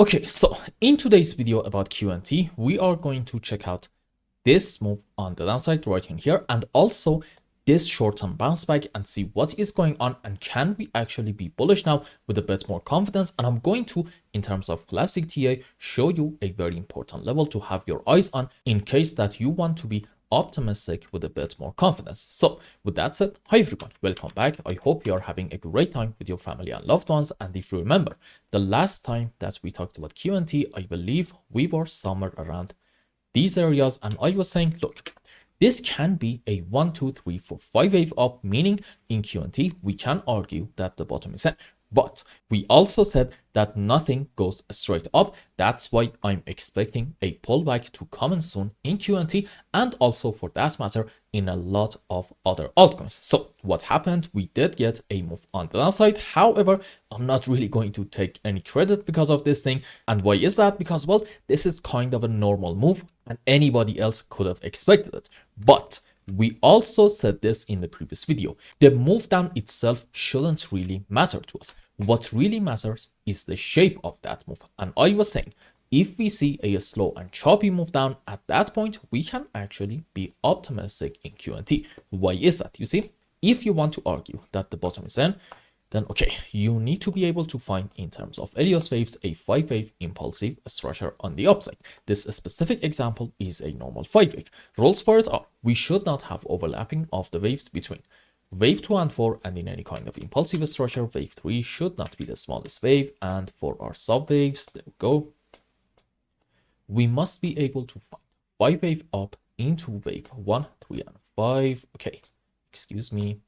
Okay, so in today's video about QNT, we are going to check out this move on the downside right in here, and also this short-term bounce back, and see what is going on and can we actually be bullish now with a bit more confidence. And I'm going to, in terms of classic TA, show you a very important level to have your eyes on in case that you want to be optimistic with a bit more confidence. So with that said, hi everyone, welcome back. I hope you are having a great time with your family and loved ones. And if you remember, the last time that we talked about QNT, I believe we were somewhere around these areas, and I was saying, look, this can be a 1 2 3 4 5 wave up, meaning in QNT we can argue that the bottom is set. But we also said that nothing goes straight up. That's why I'm expecting a pullback to come in soon in QNT, and also for that matter in a lot of other altcoins. So what happened? We did get a move on the downside. However, I'm not really going to take any credit because of this thing. And why is that? Because, well, this is kind of a normal move and anybody else could have expected it. But we also said this in the previous video. The move down itself shouldn't really matter to us. What really matters is the shape of that move. And I was saying, if we see a slow and choppy move down, at that point, we can actually be optimistic in QNT. Why is that? You see, if you want to argue that the bottom is in, then okay, you need to be able to find, in terms of Elliott's waves, a 5-wave impulsive structure on the upside. This specific example is a normal 5-wave. Rules for it are, we should not have overlapping of the waves between wave 2 and 4, and in any kind of impulsive structure, wave 3 should not be the smallest wave. And for our sub-waves, there we go, we must be able to find 5-wave up into wave 1, 3, and 5. Okay, excuse me.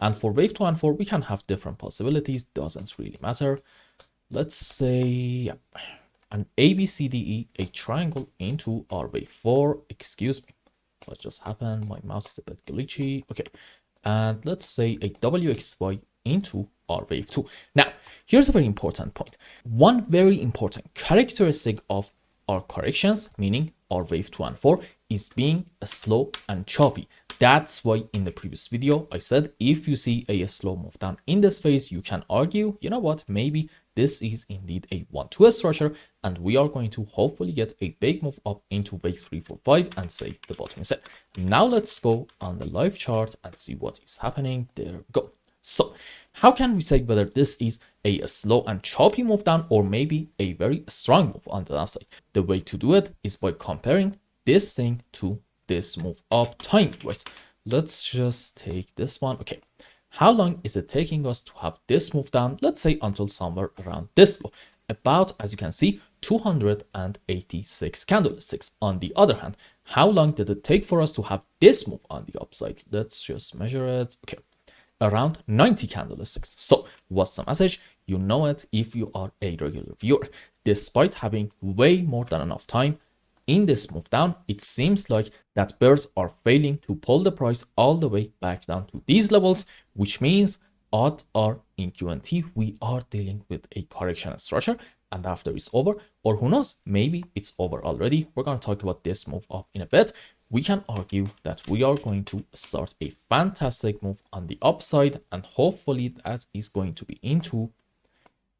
And for wave 2 and 4, we can have different possibilities. Doesn't really matter. Let's say an ABCDE, a triangle into our wave 4. Excuse me. What just happened? My mouse is a bit glitchy. Okay. And let's say a WXY into our wave 2. Now, here's a very important point. One very important characteristic of our corrections, meaning our wave 2 and 4, is being slow and choppy. That's why in the previous video I said, if you see a slow move down in this phase, you can argue, you know what, maybe this is indeed a 1-2 structure, and we are going to hopefully get a big move up into wave 3, 4, 5 and say the bottom is set. Now let's go on the live chart and see what is happening. There we go. So how can we say whether this is a slow and choppy move down or maybe a very strong move on the downside? The way to do it is by comparing this thing to this move up time-wise. Let's just take this one. Okay, how long is it taking us to have this move down? Let's say until somewhere around this low. About, as you can see, 286 candlesticks. On the other hand, how long did it take for us to have this move on the upside? Let's just measure it. Okay, around 90 candlesticks. So what's the message? You know it if you are a regular viewer. Despite having way more than enough time in this move down, it seems like that bears are failing to pull the price all the way back down to these levels, which means odds are in QNT we are dealing with a correction structure, and after it's over, or who knows, maybe it's over already. We're going to talk about this move up in a bit. We can argue that we are going to start a fantastic move on the upside, and hopefully that is going to be into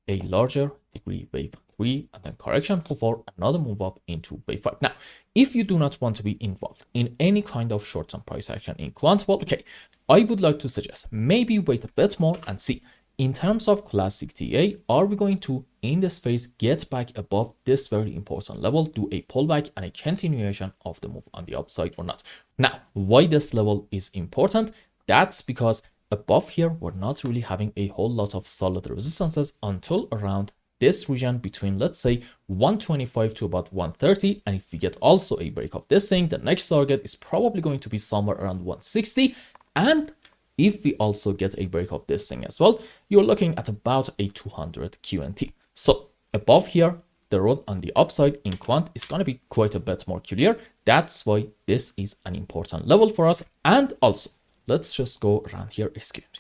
a larger degree wave 3 and then correction for 4, another move up into wave 5. Now, if you do not want to be involved in any kind of short-term price action in Quant, well, okay, I would like to suggest maybe wait a bit more and see, in terms of classic TA, are we going to, in this phase, get back above this very important level, do a pullback and a continuation of the move on the upside or not? Now, why this level is important? That's because above here, we're not really having a whole lot of solid resistances until around this region between, let's say, 125 to about 130. And if we get also a break of this thing, the next target is probably going to be somewhere around 160. And if we also get a break of this thing as well, you're looking at about a 200 QNT. So above here, the road on the upside in Quant is going to be quite a bit more clear. That's why this is an important level for us. And also, let's just go around here.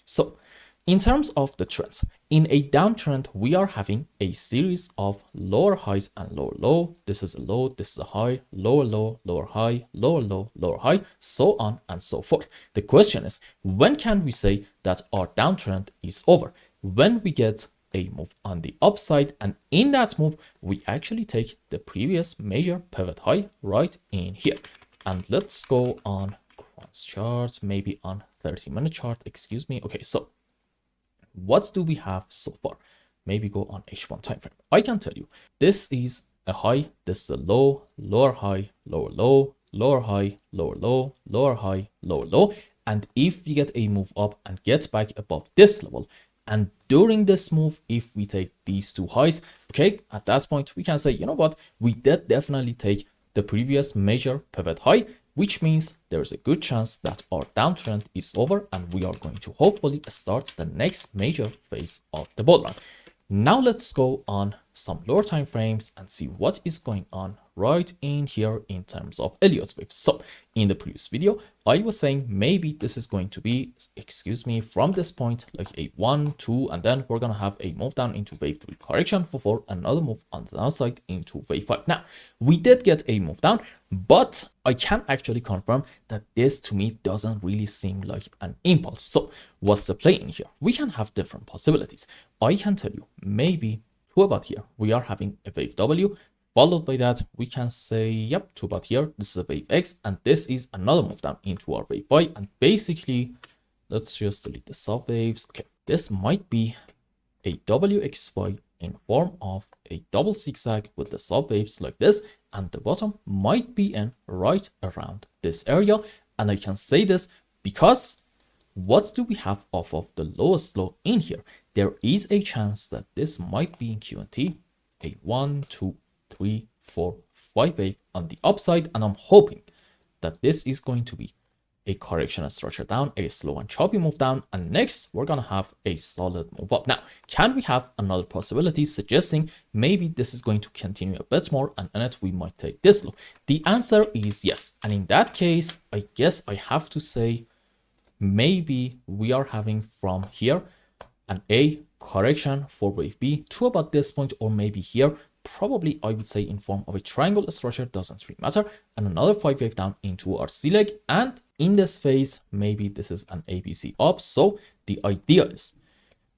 So in terms of the trends, in a downtrend, we are having a series of lower highs and lower low. This is a low, this is a high, lower low, lower high, lower low, lower high, so on and so forth. The question is, when can we say that our downtrend is over? When we get a move on the upside, and in that move we actually take the previous major pivot high right in here. And let's go on Quant's chart, maybe on 30-minute chart, excuse me. Okay, so what do we have so far? Maybe go on H1 time frame. I can tell you this is a high, this is a low, lower high, lower low, lower high, lower low, lower high, lower low. And if we get a move up and get back above this level, and during this move, if we take these two highs, okay, at that point we can say, you know what, we did definitely take the previous major pivot high, which means there's a good chance that our downtrend is over and we are going to hopefully start the next major phase of the bull run. Now let's go on some lower time frames and see what is going on right in here in terms of Elliott's wave. So in the previous video, I was saying maybe this is going to be, excuse me, from this point like a 1, 2, and then we're going to have a move down into wave 3 correction for 4, another move on the downside into wave 5. Now we did get a move down, but I can actually confirm that this to me doesn't really seem like an impulse. So what's the play in here? We can have different possibilities. I can tell you maybe to about here we are having a wave W, followed by that we can say, yep, to about here this is a wave X, and this is another move down into our wave Y. And basically let's just delete the sub waves. Okay, this might be a WXY in form of a double zigzag with the sub waves like this, and the bottom might be in right around this area. And I can say this because what do we have off of the lowest low in here? There is a chance that this might be in QNT a 1, 2, 3, 4, 5 wave on the upside, and I'm hoping that this is going to be a correction structure down, a slow and choppy move down, and next we're gonna have a solid move up. Now, can we have another possibility suggesting maybe this is going to continue a bit more and in it we might take this low? The answer is yes, and in that case I guess I have to say maybe we are having from here an A correction for wave B to about this point, or maybe here, probably I would say in form of a triangle structure, doesn't really matter, and another 5 wave down into our C leg. And in this phase maybe this is an ABC up. So the idea is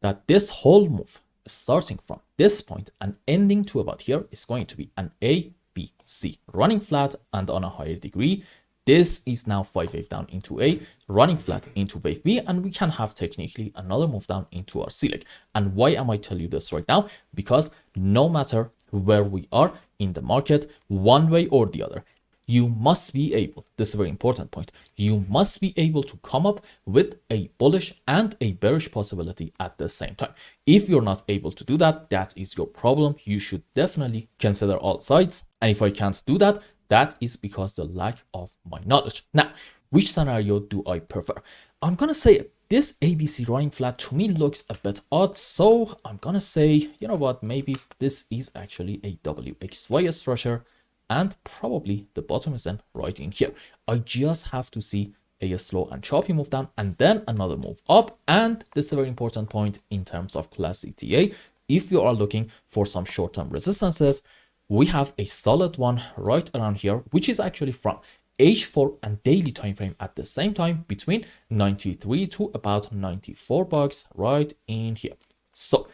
that this whole move starting from this point and ending to about here is going to be an ABC running flat and on a higher degree. This is now 5 wave down into A, running flat into wave B, and we can have technically another move down into our C leg. And why am I telling you this right now? Because no matter where we are in the market, one way or the other, you must be able, this is a very important point, you must be able to come up with a bullish and a bearish possibility at the same time. If you're not able to do that, that is your problem. You should definitely consider all sides. And if I can't do that, that is because the lack of my knowledge. Now, which scenario do I prefer? I'm gonna say this ABC running flat to me looks a bit odd, so I'm gonna say, you know what, maybe this is actually a WXY structure, and probably the bottom is then right in here. I just have to see a slow and choppy move down and then another move up. And this is a very important point in terms of class ETA. If you are looking for some short-term resistances, we have a solid one right around here, which is actually from H4 and daily time frame at the same time between 93 to about 94 bucks right in here. So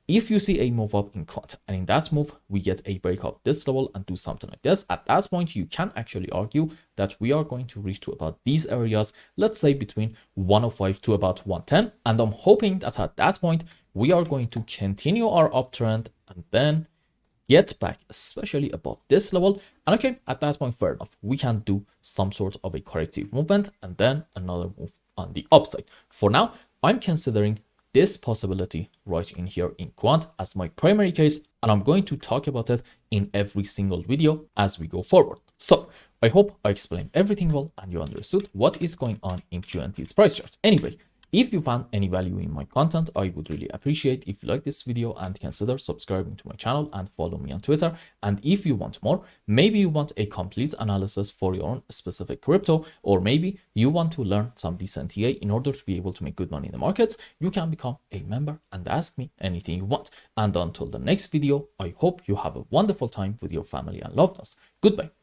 if you see a move up in Quant and in that move we get a breakout this level and do something like this, at that point you can actually argue that we are going to reach to about these areas, let's say between 105 to about 110, and I'm hoping that at that point we are going to continue our uptrend and then get back especially above this level. And okay, at that point, fair enough, we can do some sort of a corrective movement and then another move on the upside. For now, I'm considering this possibility right in here in Quant as my primary case, and I'm going to talk about it in every single video as we go forward. So I hope I explained everything well and you understood what is going on in QNT's price chart. Anyway, if you found any value in my content, I would really appreciate if you like this video and consider subscribing to my channel and follow me on Twitter. And if you want more, maybe you want a complete analysis for your own specific crypto, or maybe you want to learn some decent TA in order to be able to make good money in the markets, you can become a member and ask me anything you want. And until the next video, I hope you have a wonderful time with your family and loved ones. Goodbye.